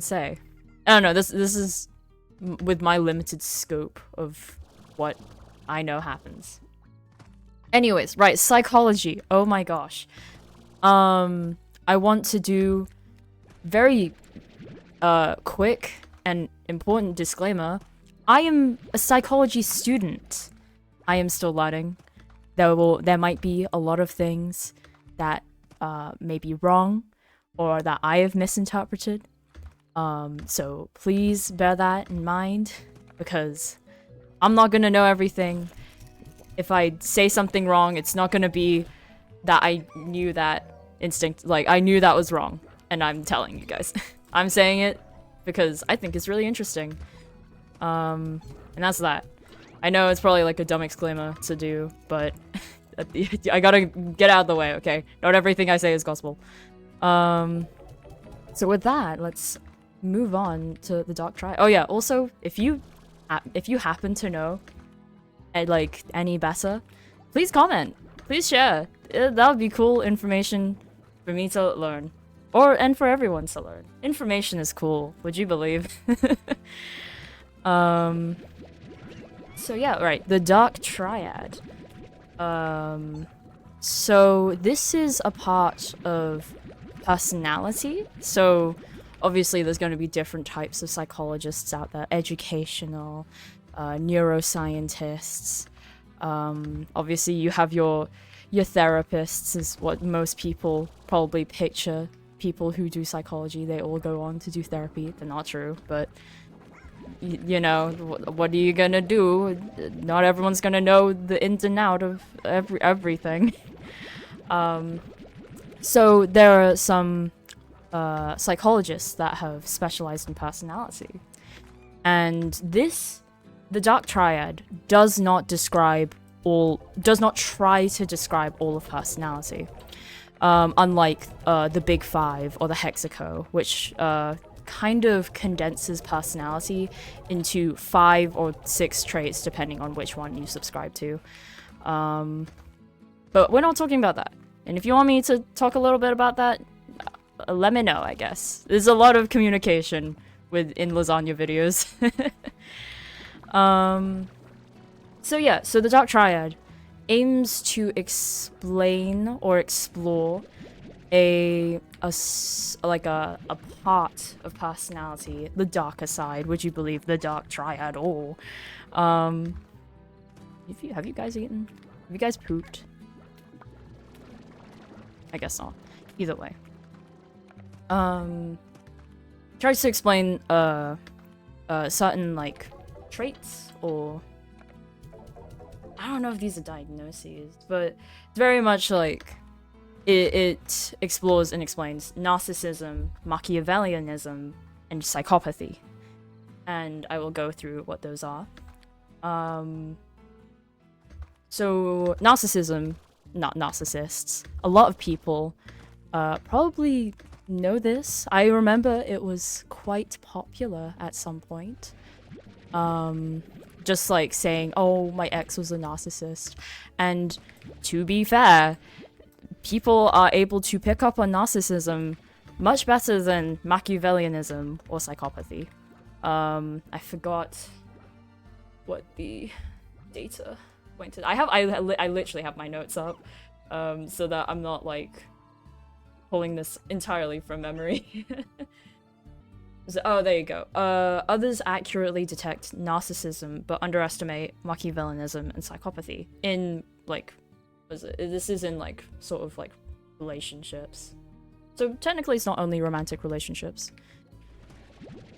say. I don't know, this is with my limited scope of what I know happens. Anyways, right, psychology. Oh my gosh. I want to do very quick and important disclaimer. I am a psychology student. I am still learning. There might be a lot of things that may be wrong or that I have misinterpreted. So please bear that in mind, because I'm not gonna know everything. If I say something wrong, it's not gonna be that I knew that I knew that was wrong, and I'm telling you guys. I'm saying it because I think it's really interesting. And that's that. I know it's probably like a dumb exclaimer to do, but I gotta get out of the way, okay? Not everything I say is gospel. So with that, let's move on to the Dark Triad. Oh yeah, also, if you happen to know like any better, please comment. Please share. That would be cool information for me to learn. And for everyone to learn. Information is cool, would you believe? So yeah, right, the Dark Triad. So this is a part of personality. So obviously there's going to be different types of psychologists out there. Educational, neuroscientists. Obviously you have your therapists, is what most people probably picture. People who do psychology, they all go on to do therapy. They're not true, but you know, what are you gonna do? Not everyone's gonna know the ins and out of everything. So there are some psychologists that have specialized in personality, and the Dark Triad does not try to describe all of personality. Unlike the Big Five or the Hexaco, which kind of condenses personality into 5 or 6 traits, depending on which one you subscribe to. But we're not talking about that. And if you want me to talk a little bit about that, let me know, I guess. There's a lot of communication in lasagna videos. So yeah, so the Dark Triad aims to explain or explore a part of personality, the darker side. Would you believe the Dark Triad? Or have you guys eaten? Have you guys pooped? I guess not. Either way, tries to explain certain like traits, or I don't know if these are diagnoses, but it's very much like it explores and explains narcissism, Machiavellianism, and psychopathy. And I will go through what those are. So narcissism, not narcissists. A lot of people probably know this. I remember it was quite popular at some point. Just like saying, oh, my ex was a narcissist. And to be fair, people are able to pick up on narcissism much better than Machiavellianism or psychopathy. I forgot what the data pointed. I literally have my notes up, so that I'm not like pulling this entirely from memory. Oh, there you go. Others accurately detect narcissism, but underestimate Machiavellianism and psychopathy in, like, this is in, like, sort of, like, relationships. So technically it's not only romantic relationships.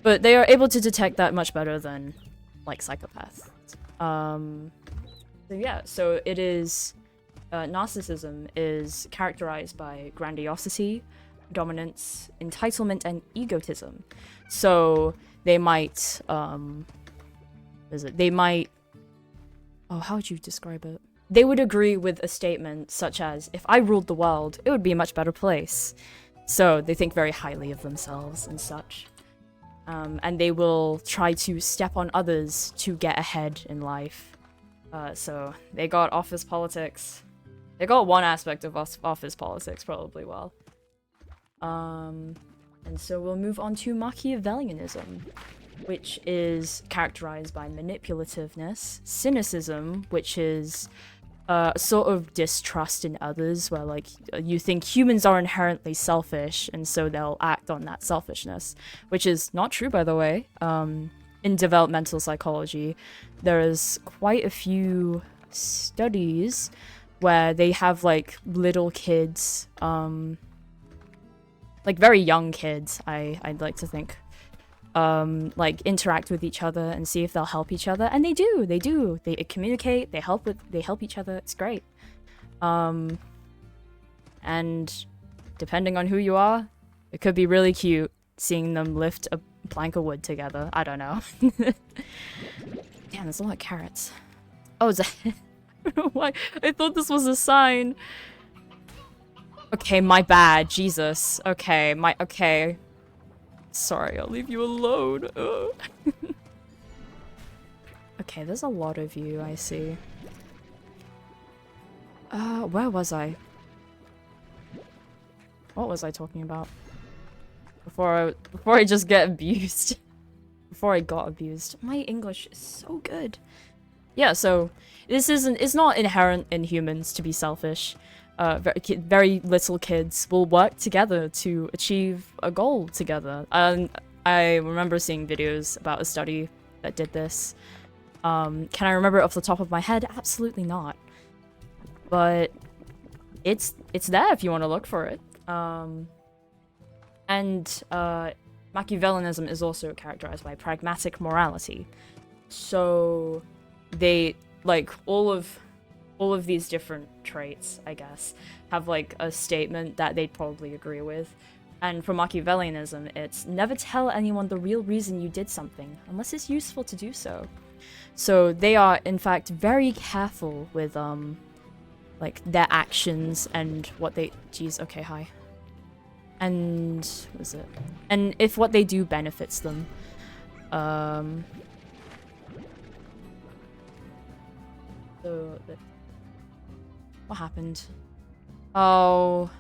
But they are able to detect that much better than, like, psychopaths. So yeah, so it is... narcissism is characterized by grandiosity, dominance, entitlement, and egotism. So they might, oh, how would you describe it? They would agree with a statement such as, if I ruled the world, it would be a much better place. So they think very highly of themselves and such. And they will try to step on others to get ahead in life. So they got office politics. They got one aspect of office politics probably well. And so we'll move on to Machiavellianism, which is characterized by manipulativeness, cynicism, which is sort of distrust in others, where like you think humans are inherently selfish, and so they'll act on that selfishness, which is not true, by the way. In developmental psychology, there is quite a few studies where they have like little kids, like very young kids, I'd like to think, like interact with each other and see if they'll help each other, and they do. They communicate, they help each other. It's great. And depending on who you are, it could be really cute seeing them lift a plank of wood together. I don't know. Damn, there's a lot of carrots. Oh, is that I don't know why. I thought this was a sign. Okay, my bad. Jesus. Okay, okay. Sorry, I'll leave you alone. Okay, there's a lot of you, I see. Where was I? What was I talking about? Before I just get abused. Before I got abused. My English is so good. Yeah, so it's not inherent in humans to be selfish. Very little kids will work together to achieve a goal together. I remember seeing videos about a study that did this. Can I remember it off the top of my head? Absolutely not. But it's there if you want to look for it. Machiavellianism is also characterized by pragmatic morality. So they like all of these different traits, I guess, have like a statement that they'd probably agree with. And for Machiavellianism, it's never tell anyone the real reason you did something, unless it's useful to do so. So they are, in fact, very careful with, like, their actions and what they... Jeez, okay, hi. And... what is it? And if what they do benefits them. So... What happened? Oh...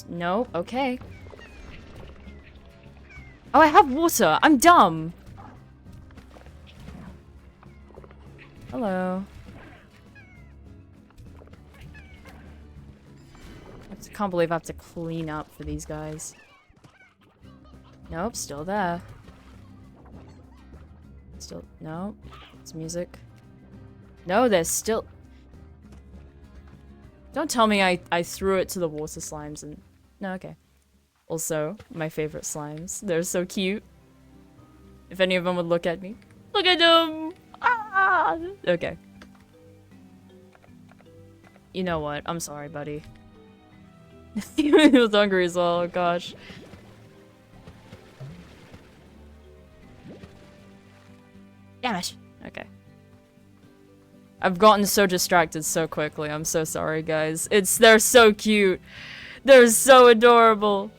No, okay. Oh, I have water! I'm dumb! Hello. I can't believe I have to clean up for these guys. Nope, still there. Still, no. It's music. No, there's still... Don't tell me I threw it to the water slimes and... No, okay. Also, my favorite slimes. They're so cute. If any of them would look at me. Look at them! Ah! Okay. You know what? I'm sorry, buddy. He was hungry as well, oh gosh. Damn it! Okay. I've gotten so distracted so quickly. I'm so sorry, guys. They're so cute. They're so adorable.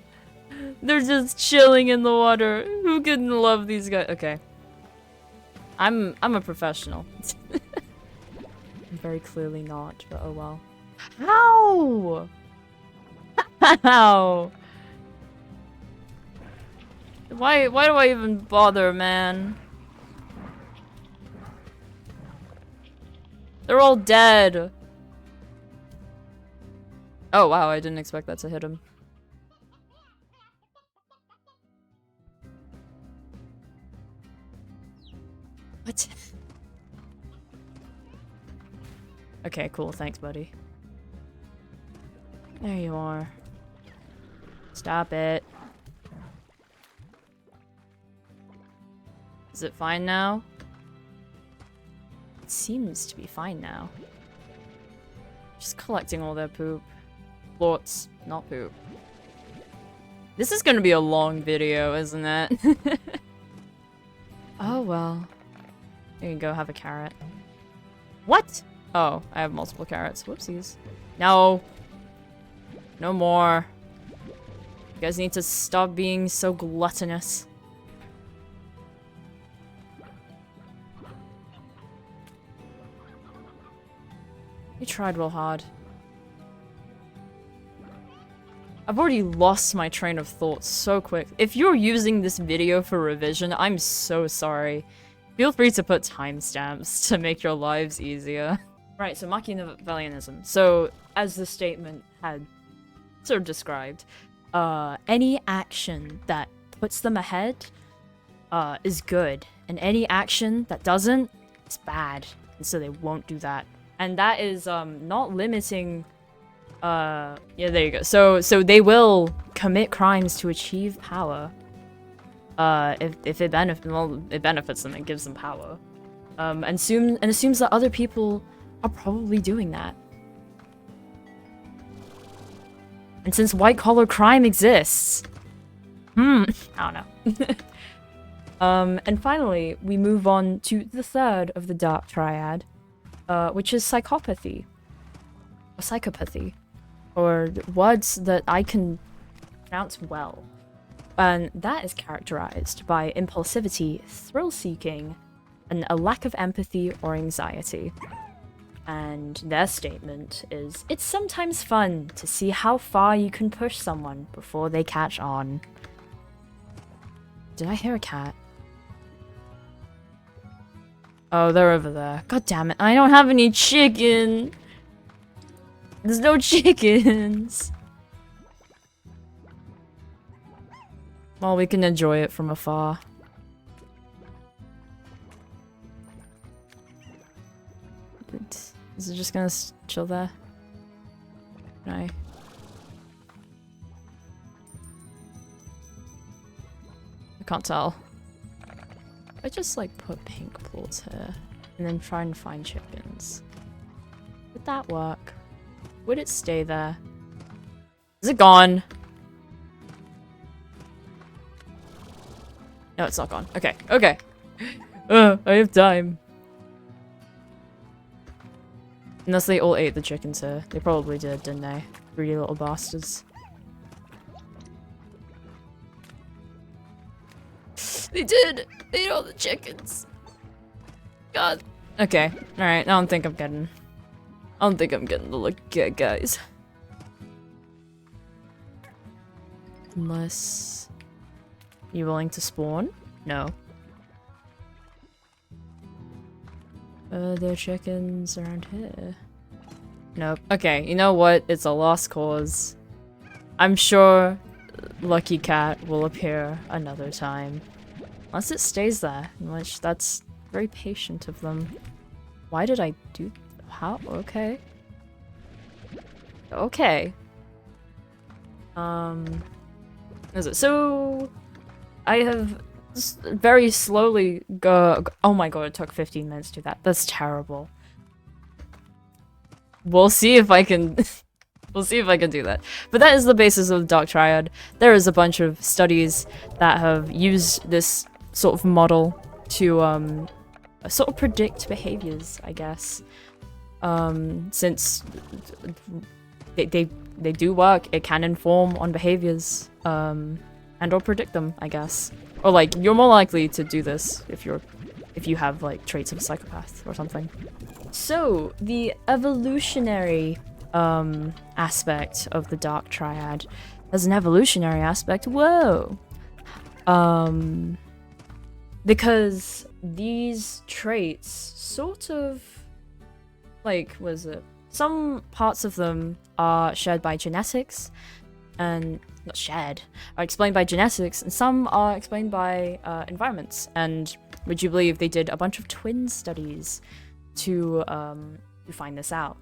They're just chilling in the water. Who couldn't love these guys? Okay. I'm a professional. I'm very clearly not, but oh well. How? How? Why do I even bother, man? They're all dead. Oh wow, I didn't expect that to hit him. What? Okay, cool. Thanks, buddy. There you are. Stop it. Is it fine now? It seems to be fine now. Just collecting all their poop. Plorts, not poop. This is gonna be a long video, isn't it? Oh well. There you go, have a carrot. What? Oh, I have multiple carrots. Whoopsies. No. No more. You guys need to stop being so gluttonous. You tried real hard. I've already lost my train of thought so quick. If you're using this video for revision, I'm so sorry. Feel free to put timestamps to make your lives easier. Right, so Machiavellianism. So, as the statement had sort of described, any action that puts them ahead is good, and any action that doesn't is bad, and so they won't do that. And that is not limiting. Yeah, there you go. So they will commit crimes to achieve power. If it benefits them, it gives them power. And assumes that other people are probably doing that. And since white-collar crime exists, I don't know. And finally, we move on to the third of the dark triad, which is psychopathy. Or psychopathy. Or words that I can pronounce well. And that is characterized by impulsivity, thrill-seeking, and a lack of empathy or anxiety. And their statement is, it's sometimes fun to see how far you can push someone before they catch on. Did I hear a cat? Oh, they're over there. God damn it, I don't have any chicken! There's no chickens! Well, we can enjoy it from afar. Is it just gonna chill there? No. I can't tell. I just like put pink plots here and then try and find chickens. Would that work? Would it stay there? Is it gone? No, it's not gone. Okay, okay. I have time. Unless they all ate the chickens here. They probably did, didn't they? Greedy little bastards. They did! They ate all the chickens! God. Okay, alright, I don't think I'm getting to look good, guys. Unless... You willing to spawn? No. Are there chickens around here? Nope. Okay, you know what? It's a lost cause. I'm sure Lucky Cat will appear another time. Unless it stays there, in which that's very patient of them. Why did I do... How? Okay. Okay. Is it? So... I have very slowly oh my god, it took 15 minutes to do that. That's terrible. We'll see if I can... we'll see if I can do that. But that is the basis of the Dark Triad. There is a bunch of studies that have used this sort of model to sort of predict behaviors, I guess. Since they do work, it can inform on behaviors. And or predict them, I guess. Or like, you're more likely to do this if you have like traits of a psychopath or something. So, the evolutionary aspect of the Dark Triad has an evolutionary aspect. Whoa! Because these traits sort of like, was it? Some parts of them are shared by genetics and not shared, are explained by genetics, and some are explained by environments. And would you believe they did a bunch of twin studies to find this out?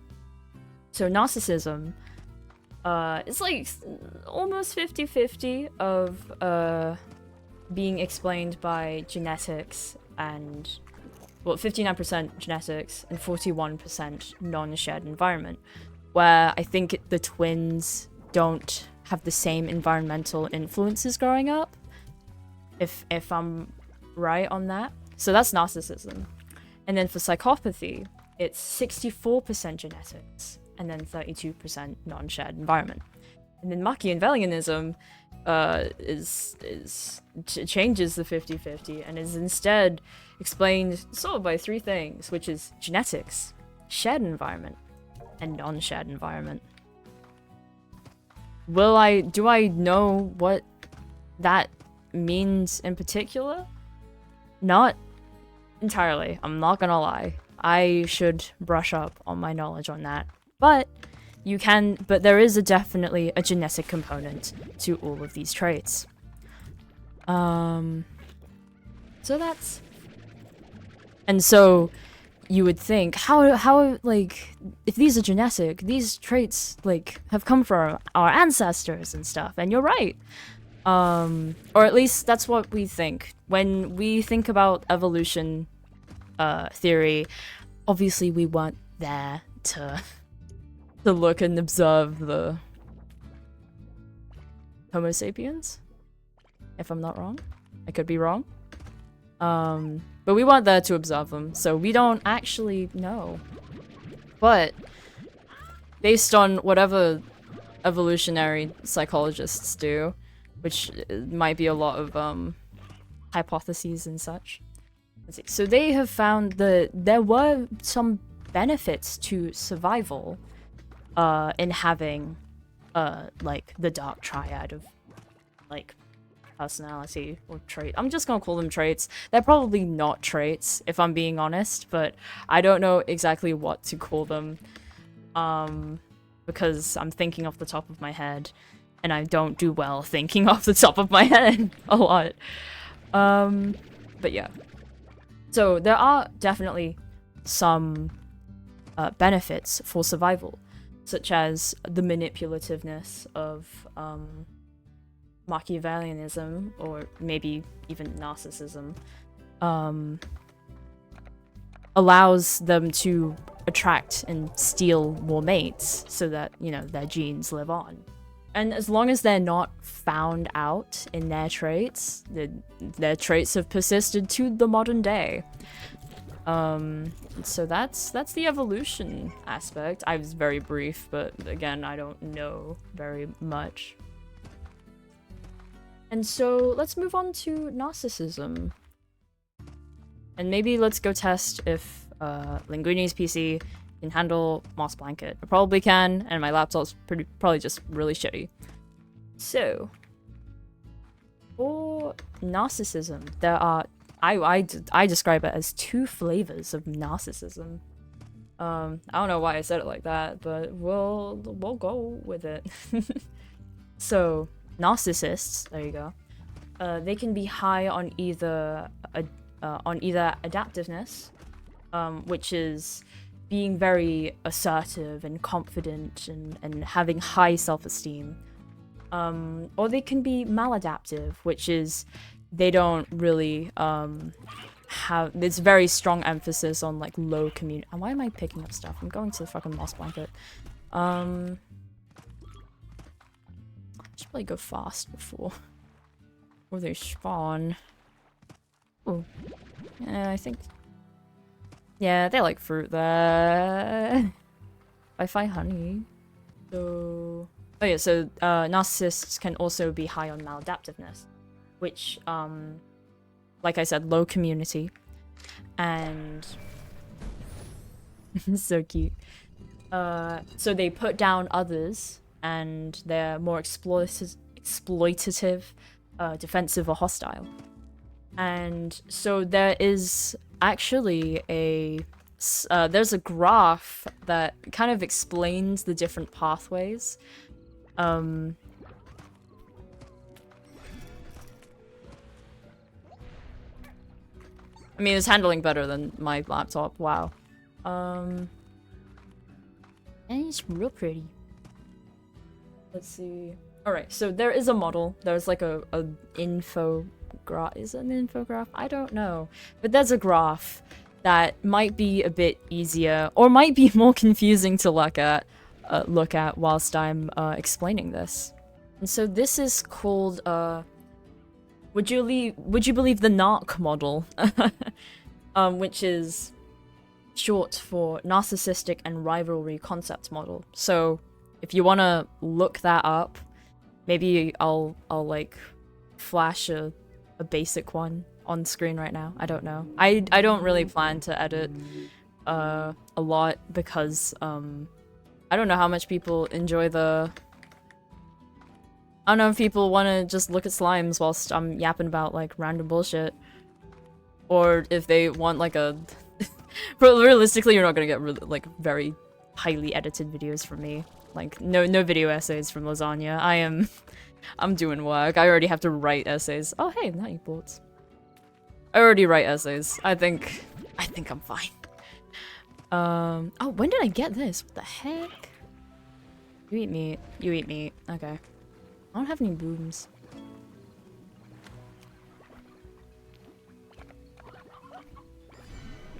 So narcissism is like almost 50-50 of being explained by genetics and, well, 59% genetics and 41% non-shared environment, where I think the twins don't have the same environmental influences growing up, if I'm right on that. So that's narcissism. And then for psychopathy, it's 64% genetics and then 32% non-shared environment. And then Machiavellianism changes the 50-50 and is instead explained sort of by three things, which is genetics, shared environment, and non-shared environment. Do I know what that means in particular? Not entirely. I'm not gonna lie. I should brush up on my knowledge on that. But there is definitely a genetic component to all of these traits. So that's... And so you would think, how, like, if these are genetic, these traits, like, have come from our ancestors and stuff, and you're right. Or at least that's what we think. When we think about evolution, theory, obviously we weren't there to look and observe the Homo sapiens, if I'm not wrong. I could be wrong. But we weren't there to observe them, so we don't actually know. But based on whatever evolutionary psychologists do, which might be a lot of hypotheses and such. Let's see. So they have found that there were some benefits to survival in having like the dark triad of like personality or trait. I'm just gonna call them traits. They're probably not traits, if I'm being honest, but I don't know exactly what to call them because I'm thinking off the top of my head, and I don't do well thinking off the top of my head a lot. But yeah. So there are definitely some benefits for survival, such as the manipulativeness of Machiavellianism, or maybe even Narcissism, allows them to attract and steal more mates so that, you know, their genes live on. And as long as they're not found out in their traits, their traits have persisted to the modern day. So that's the evolution aspect. I was very brief, but again, I don't know very much. And so let's move on to Narcissism. And maybe let's go test if Linguini's PC can handle Moss Blanket. I probably can, and my laptop's probably just really shitty. So, for Narcissism, there are... I describe it as 2 flavors of Narcissism. I don't know why I said it like that, but we'll go with it. So, narcissists, there you go. They can be high on either adaptiveness, which is being very assertive and confident and having high self-esteem, or they can be maladaptive, which is they don't really have this very strong emphasis on like low community. Why am I picking up stuff? I'm going to the fucking Moss Blanket. Should probably go fast before they spawn. Oh, yeah, I think. Yeah, they like fruit there. I find honey. So, oh yeah, so narcissists can also be high on maladaptiveness, which, like I said, low community, and so cute. So they put down others, and they're more exploitative, defensive, or hostile. And so there is actually there's a graph that kind of explains the different pathways. I mean, it's handling better than my laptop. Wow. And it's real pretty. Let's see. Alright, so there is a model. There's like a infograph. Is it an infograph? I don't know. But there's a graph that might be a bit easier, or might be more confusing to look at whilst I'm explaining this. And so this is called would you believe the NARC model, which is short for Narcissistic and Rivalry Concept Model. So if you want to look that up, maybe I'll like flash a basic one on screen right now. I don't know. I don't really plan to edit a lot because I don't know how much people enjoy the I don't know if people want to just look at slimes whilst I'm yapping about like random bullshit, or if they want like a. But realistically, you're not gonna get like very highly edited videos from me. Like no video essays from Lasagna. I'm doing work. I already have to write essays. Oh hey, night boards. I already write essays. I think I'm fine. Oh, when did I get this? What the heck? You eat meat. You eat meat. Okay. I don't have any booms.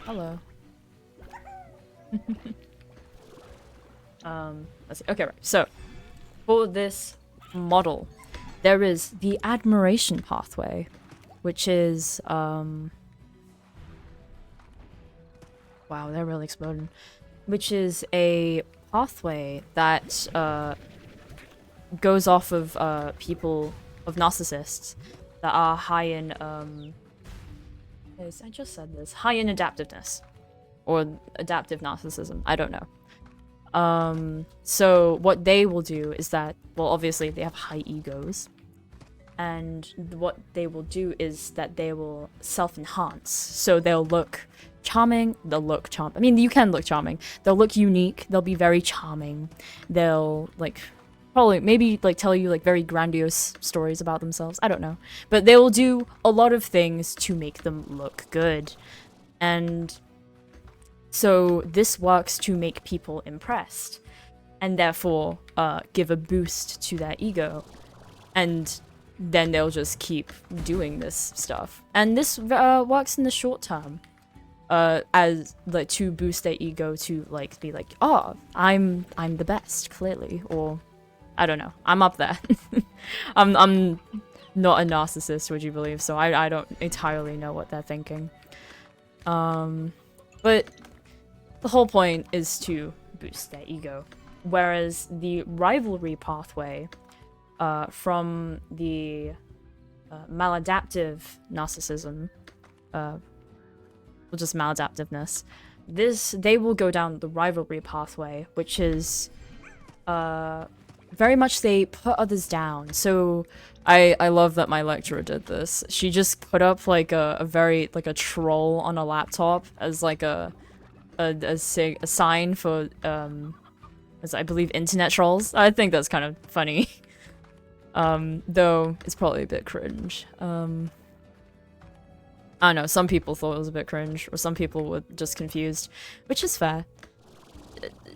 Hello. Let's see. Okay, right. So, for this model, there is the admiration pathway, which is, wow, they're really exploding. Which is a pathway that, goes off of, people, of narcissists that are high in, I just said this, high in adaptiveness. Or adaptive narcissism, I don't know. So what they will do is that, well, obviously they have high egos. And what they will do is that they will self-enhance. So they'll look charming, they'll look charming. I mean, you can look charming. They'll look unique, they'll be very charming. They'll, like, probably, maybe, like, tell you, like, very grandiose stories about themselves. I don't know. But they will do a lot of things to make them look good. And so this works to make people impressed. And therefore, give a boost to their ego. And then they'll just keep doing this stuff. And this works in the short term. As like to boost their ego to like be like, oh, I'm the best, clearly, or I don't know, I'm up there. I'm not a narcissist, would you believe? So I don't entirely know what they're thinking. But the whole point is to boost their ego, whereas the rivalry pathway from the maladaptive narcissism, or just maladaptiveness, they will go down the rivalry pathway, which is very much they put others down. So I love that my lecturer did this. She just put up like a very like a troll on a laptop as like a sign for as I believe internet trolls. I think that's kind of funny. Though it's probably a bit cringe. I don't know, some people thought it was a bit cringe, or some people were just confused, which is fair.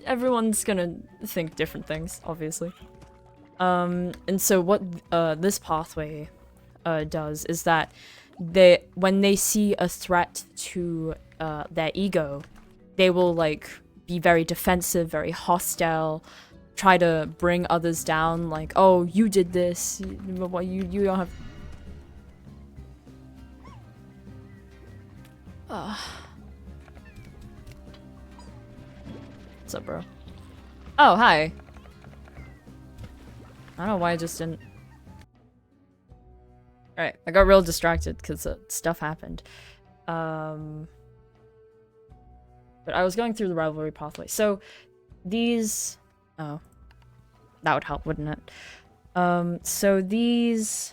Everyone's gonna think different things, obviously. And so what this pathway does is that when they see a threat to their ego, they will like be very defensive, very hostile, try to bring others down, like, oh, you did this, you don't have... What's up, bro? Oh, hi. I don't know why I just didn't... Alright, I got real distracted because stuff happened. But I was going through the rivalry pathway. So, these... Oh. That would help, wouldn't it? So these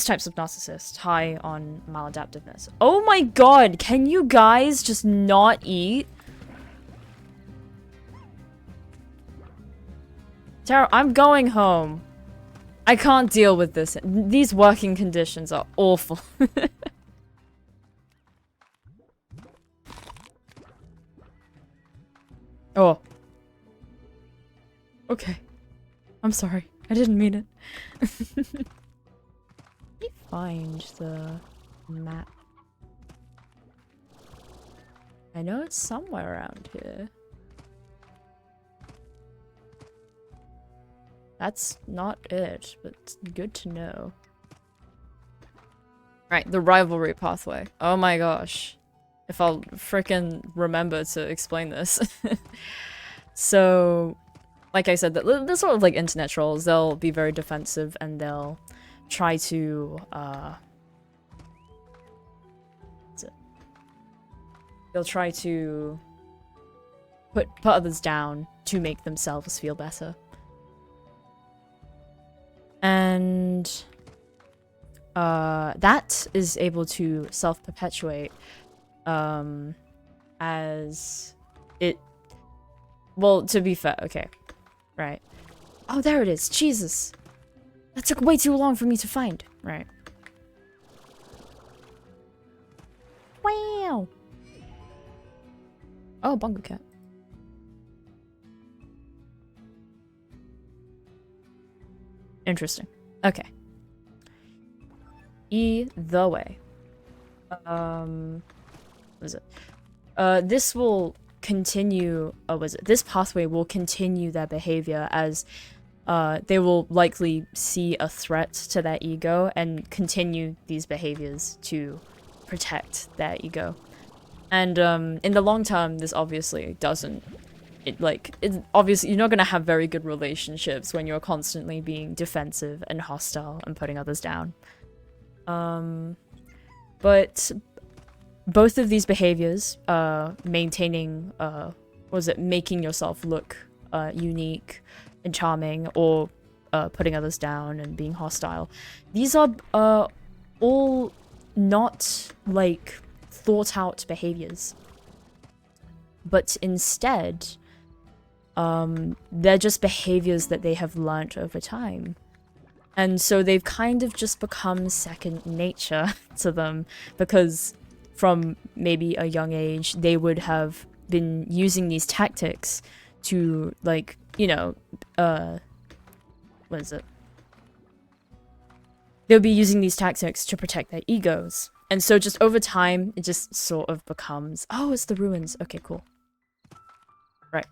types of narcissists, high on maladaptiveness. Oh my god, can you guys just not eat? Tara, I'm going home. I can't deal with this. These working conditions are awful. Oh. Okay. I'm sorry. I didn't mean it. Let me find the map. I know it's somewhere around here. That's not it, but it's good to know. Right, the rivalry pathway. Oh my gosh. If I'll frickin' remember to explain this. So, like I said, they're sort of like internet trolls. They'll be very defensive and they'll try to, they'll try to put others down to make themselves feel better. And that is able to self-perpetuate as it, well, to be fair, okay, right. Oh, there it is. Jesus. That took way too long for me to find. Right. Wow. Oh, bongo cat. Interesting. Okay. Either way. What is it? This will continue, this pathway will continue their behavior as they will likely see a threat to their ego and continue these behaviors to protect their ego. And in the long term, this obviously doesn't, obviously you're not going to have very good relationships when you're constantly being defensive and hostile and putting others down. But both of these behaviors, maintaining, making yourself look unique and charming, or putting others down and being hostile, these are all not like thought out behaviors, but instead they're just behaviors that they have learnt over time. And so they've kind of just become second nature to them, because from maybe a young age, they would have been using these tactics to, like, you know, what is it? They'll be using these tactics to protect their egos. And so just over time, it just sort of becomes, oh, it's the ruins. Okay, cool. Right.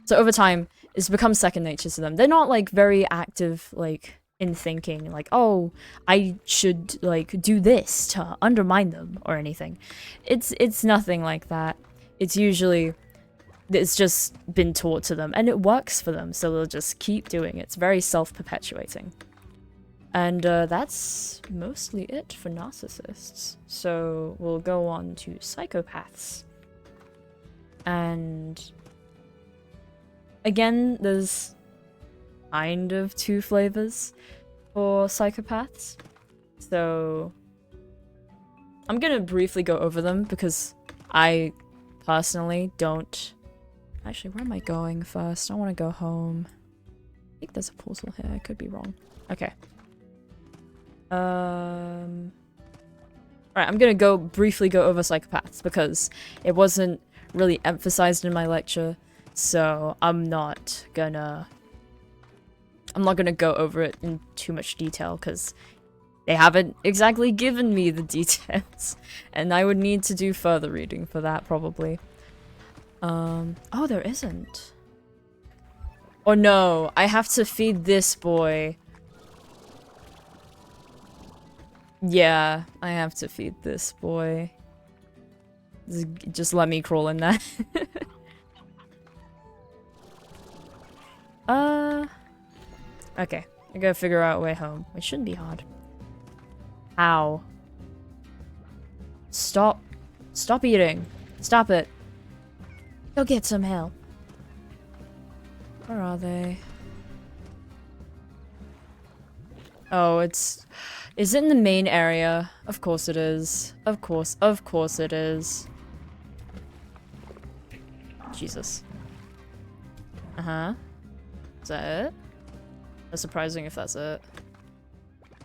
So over time, it's become second nature to them. They're not, like, very active, like, in thinking, like, oh, I should, like, do this to undermine them or anything. It's nothing like that. It's usually, it's just been taught to them, and it works for them, so they'll just keep doing it. It's very self-perpetuating. And that's mostly it for narcissists. So we'll go on to psychopaths. And again, there's kind of two flavors for psychopaths. So I'm gonna briefly go over them because I personally don't... Actually, where am I going first? I want to go home. I think there's a portal here. I could be wrong. Okay. Alright, I'm gonna briefly go over psychopaths because it wasn't really emphasized in my lecture, so I'm not gonna go over it in too much detail because they haven't exactly given me the details, and I would need to do further reading for that probably. Oh, there isn't. Oh no, I have to feed this boy. Yeah, I have to feed this boy. Just let me crawl in there. Okay. I gotta figure out a way home. It shouldn't be hard. Ow. Stop. Stop eating. Stop it. Go get some help. Where are they? Oh, it's... Is it in the main area? Of course it is. Of course it is. Jesus. Uh-huh. Is that it? That's surprising if that's it.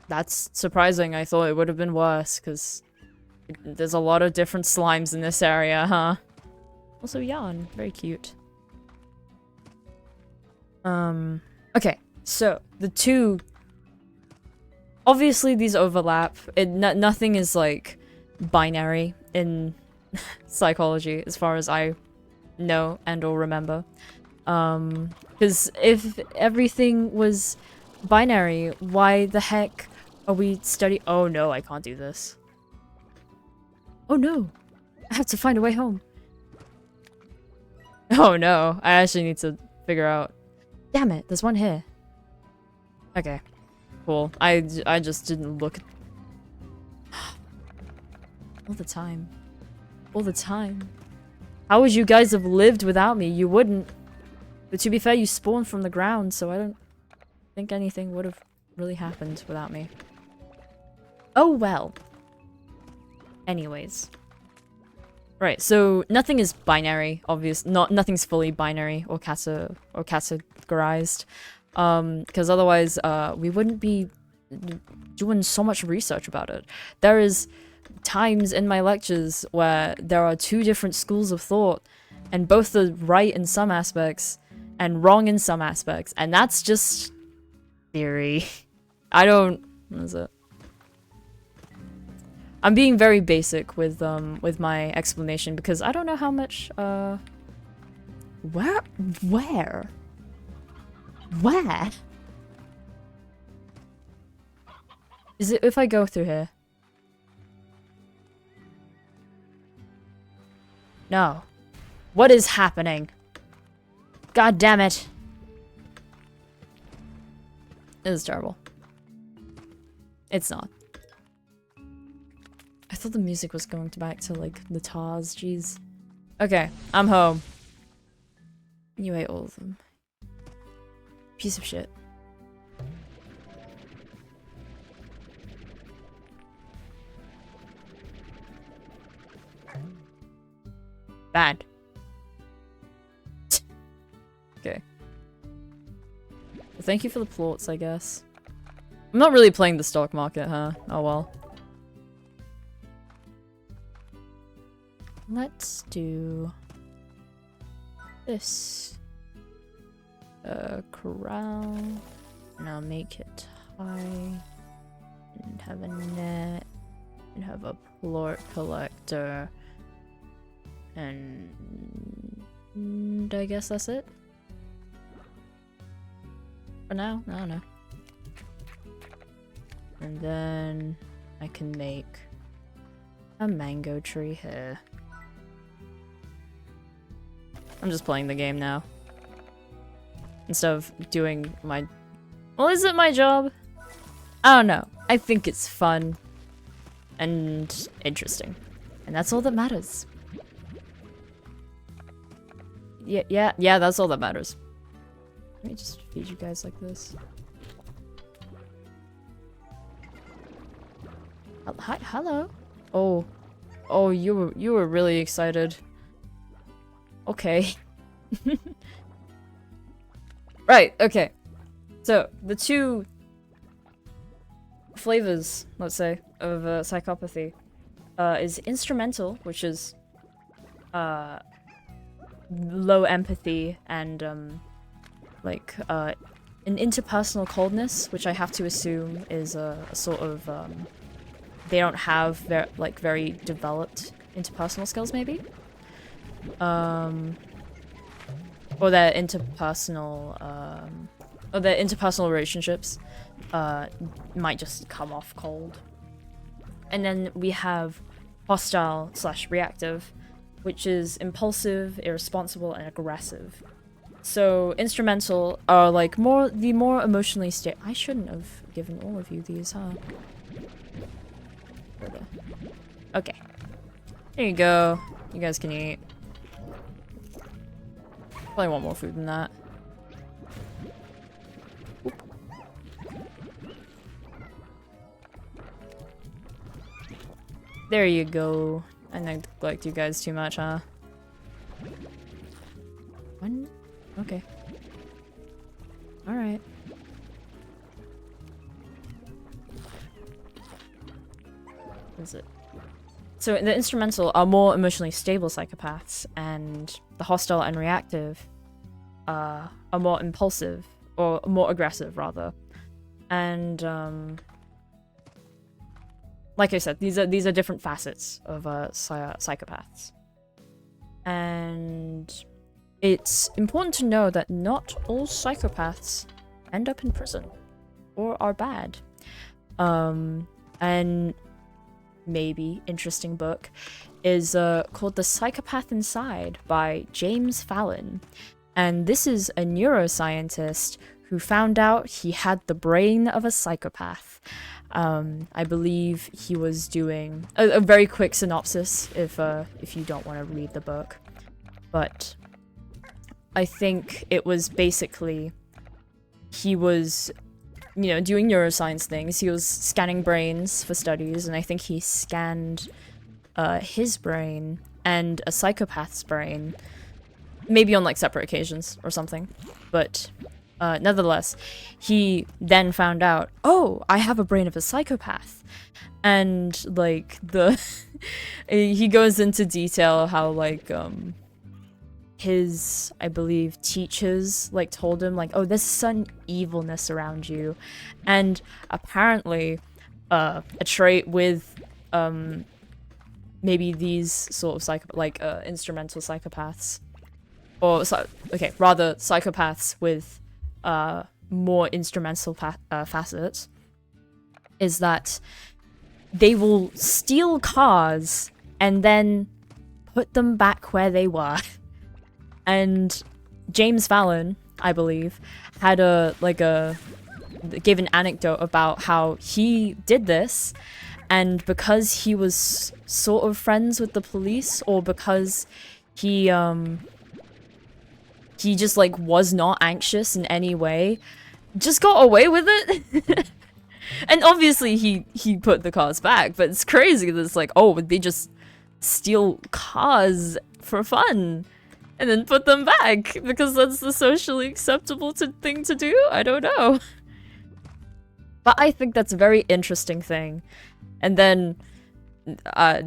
That's surprising. I thought it would have been worse, because there's a lot of different slimes in this area, huh? Also, Yarn. Very cute. Okay. So, the two... Obviously, these overlap. Nothing is, like, binary in psychology, as far as I know and or remember. Because if everything was binary, why the heck are we studying? Oh no, I can't do this. Oh no, I have to find a way home. Oh no, I actually need to figure out. Damn it, there's one here. Okay, cool. I just didn't look. All the time. All the time. How would you guys have lived without me? You wouldn't. But to be fair, you spawned from the ground, so I don't think anything would have really happened without me. Oh well. Anyways. Right, so nothing is binary, nothing's fully binary or categorized. Because otherwise, we wouldn't be doing so much research about it. There is times in my lectures where there are two different schools of thought, and both are right in some aspects and wrong in some aspects, and that's just theory. I don't... What is it? I'm being very basic with my explanation because I don't know how much, Where? Is it if I go through here? No. What is happening? God damn it. This is terrible. It's not. I thought the music was going back to, like, the TARS, jeez. Okay, I'm home. You ate all of them. Piece of shit. Bad. Okay. Well, thank you for the plots, I guess. I'm not really playing the stock market, huh? Oh well. Let's do this. Corral. And I'll make it high. And have a net. And have a plort collector. And I guess that's it. For now? I don't know. And then I can make a mango tree here. I'm just playing the game now. Instead of doing my... Well, is it my job? I don't know. I think it's fun. And interesting. And that's all that matters. Yeah, that's all that matters. Let me just feed you guys like this. Hi, hello. Oh, you were really excited. Okay. Right, okay. So, the two flavors, let's say, of psychopathy is instrumental, which is low empathy and like an interpersonal coldness, which I have to assume is a sort of they don't have very developed interpersonal skills, maybe. Or their interpersonal relationships might just come off cold. And then we have hostile/reactive, which is impulsive, irresponsible, and aggressive. So instrumental are like the more emotionally stable. I shouldn't have given all of you these, huh? Okay. There you go. You guys can eat. Probably want more food than that. Oop. There you go. I neglect you guys too much, huh? One? Okay. Alright. What is it? So the instrumental are more emotionally stable psychopaths, and the hostile and reactive are more impulsive, or more aggressive, rather. And like I said, these are different facets of psychopaths. And it's important to know that not all psychopaths end up in prison or are bad. And maybe interesting book is called The Psychopath Inside by James Fallon. And this is a neuroscientist who found out he had the brain of a psychopath. I believe he was doing a very quick synopsis if you don't want to read the book. But I think it was basically he was you know, doing neuroscience things. He was scanning brains for studies, and I think he scanned his brain and a psychopath's brain, maybe on like separate occasions or something. But nevertheless, he then found out, oh, I have a brain of a psychopath. And like he goes into detail how like his, I believe, teachers like told him like, oh, there's some evilness around you. And apparently a trait with maybe these sort of instrumental psychopaths, or rather psychopaths with more instrumental facets, is that they will steal cars and then put them back where they were. And James Fallon, I believe, had gave an anecdote about how he did this, and because he was sort of friends with the police, or because he just like was not anxious in any way, just got away with it. And obviously he put the cars back, but it's crazy that it's like, oh, they just steal cars for fun and then put them back because that's the socially acceptable thing to do? I don't know. But I think that's a very interesting thing. And then a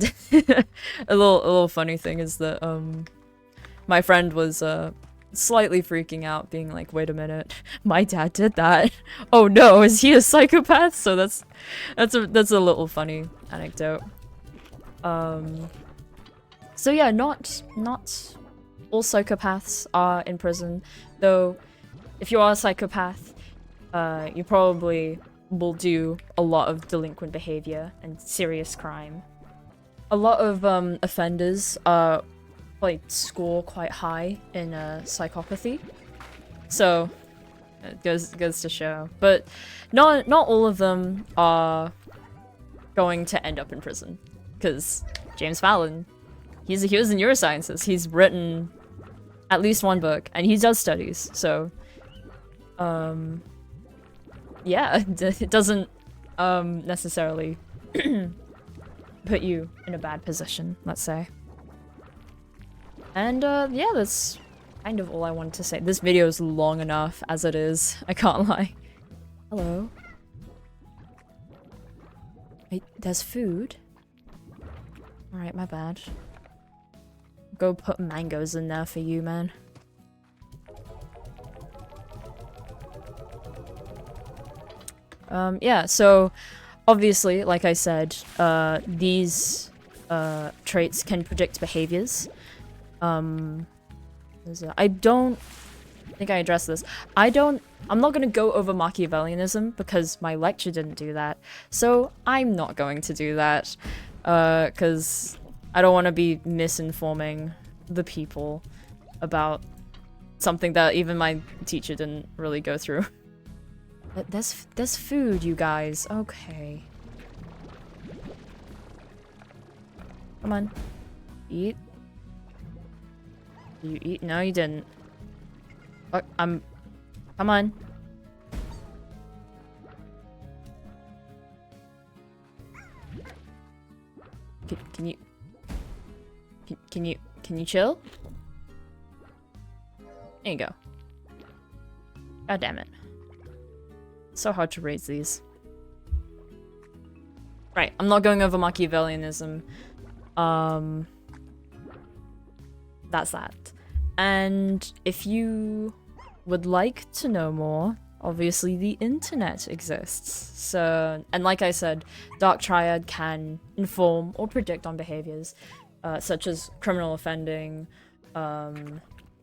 little funny thing is that my friend was slightly freaking out, being like, wait a minute, my dad did that. Oh no, is he a psychopath? So that's a little funny anecdote. So yeah, not all psychopaths are in prison, though if you are a psychopath, you probably will do a lot of delinquent behavior and serious crime. A lot of offenders like score quite high in psychopathy, so it goes to show. But not all of them are going to end up in prison, because James Fallon, he was a neuroscientist. He's written at least one book, and he does studies. So, yeah, it doesn't necessarily put you in a bad position, let's say. And yeah, that's kind of all I wanted to say. This video is long enough as it is. I can't lie. Hello. Wait, there's food? Alright, my bad. Go put mangoes in there for you, man. Yeah, so obviously, like I said, these traits can predict behaviors. I don't think I addressed this. I'm not going to go over Machiavellianism because my lecture didn't do that. So I'm not going to do that because I don't want to be misinforming the people about something that even my teacher didn't really go through. But there's food, you guys. Okay. Come on. Eat. You eat? No, you didn't. What? Come on. Can you chill? There you go. God damn it. So hard to raise these. Right, I'm not going over Machiavellianism. That's that. And if you would like to know more, obviously the internet exists. So, and like I said, Dark Triad can inform or predict on behaviors, such as criminal offending, I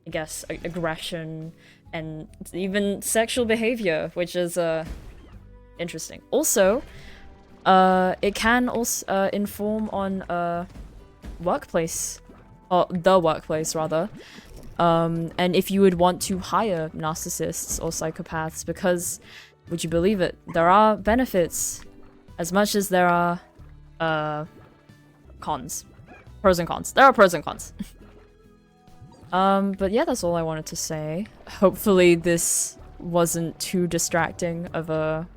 guess aggression, and even sexual behavior, which is interesting. Also, it can also inform on workplace, or the workplace rather. And if you would want to hire narcissists or psychopaths, because, would you believe it, there are benefits as much as there are cons. Pros and cons. There are pros and cons. But yeah, that's all I wanted to say. Hopefully this wasn't too distracting of a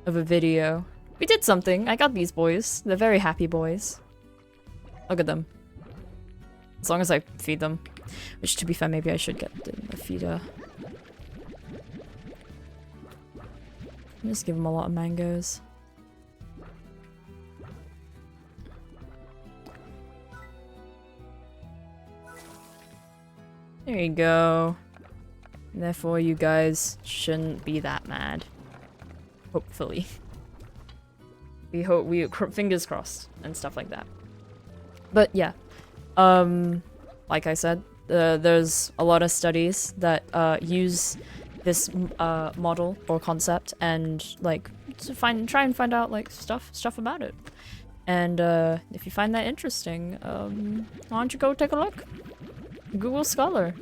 video. We did something. I got these boys. They're very happy boys. Look at them. As long as I feed them. Which, to be fair, maybe I should get the feeder. Just give them a lot of mangoes. There you go. Therefore, you guys shouldn't be that mad. Hopefully. We hope fingers crossed and stuff like that. But yeah. Like I said, there's a lot of studies that use this model or concept and like to try and find out like stuff about it. And if you find that interesting, why don't you go take a look? Google Scholar.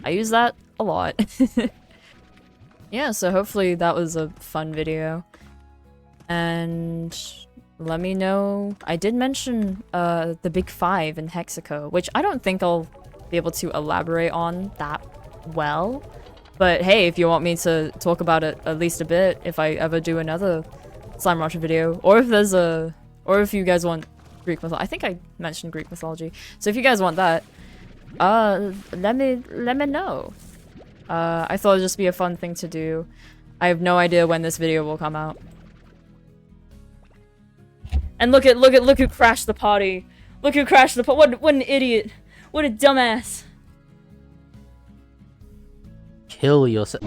I use that a lot. Yeah, so hopefully that was a fun video. And let me know. I did mention the Big Five in Hexaco, which I don't think I'll be able to elaborate on that well. But hey, if you want me to talk about it at least a bit, if I ever do another Slime Rancher video, or if you guys want Greek mythology, I think I mentioned Greek mythology. So if you guys want that, let me know. I thought it'd just be a fun thing to do. I have no idea when this video will come out. And look who crashed the party. Look who crashed the party. What an idiot. What a dumbass. Kill yourself.